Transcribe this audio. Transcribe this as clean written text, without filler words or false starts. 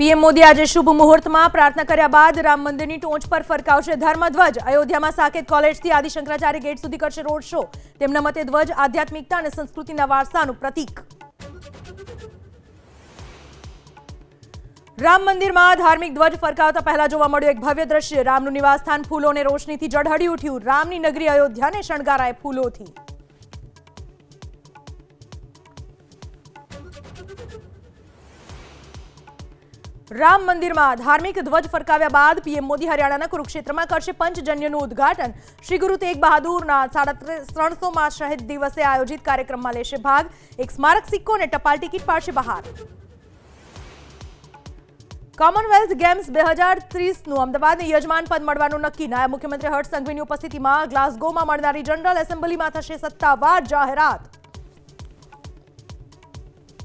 PM Modi આજે શુભ મુહૂર્તમાં પ્રાર્થના કર્યા બાદ રામ મંદિરની ટોચ પર ફરકાવશે ધર્મધ્વજ। અયોધ્યામાં સાકેત કોલેજથી આદિ શંકરાચાર્ય ગેટ સુધી કરશે રોડ શો। તેમના મતે ધ્વજ આધ્યાત્મિકતા અને સંસ્કૃતિના વારસાનું પ્રતીક। રામ મંદિરમાં ધાર્મિક ધ્વજ ફરકાવતા પહેલા જોવા મળ્યું એક ભવ્ય દ્રશ્ય। રામનું નિવાસસ્થાન ફૂલો અને રોશનીથી ઝળહળી ઉઠ્યું। રામની નગરી અયોધ્યાને શણગારાય ફૂલોથી। રામ મંદિરમાં ધાર્મિક ધ્વજ ફરકાવ્યા બાદ પીએમ મોદી હરિયાણાના કુરુક્ષેત્રમાં કરશે પંચજન્યનું ઉદ્ઘાટન। શ્રી ગુરુ તેગ બહાદુરના 350માં શહીદ દિવસે આયોજિત કાર્યક્રમમાં લેશે ભાગ। એક સ્મારક સિક્કો અને ટપાલ ટિકિટ પાડશે બહાર। કોમનવેલ્થ ગેમ્સ 2030નું અમદાવાદને યજમાન પદ મળવાનું નક્કી। નાયબ મુખ્યમંત્રી હર્ષ સંઘવીની ઉપસ્થિતિમાં ગ્લાસગોમાં મળનારી જનરલ એસેમ્બલીમાં થશે સત્તાવાર જાહેરાત।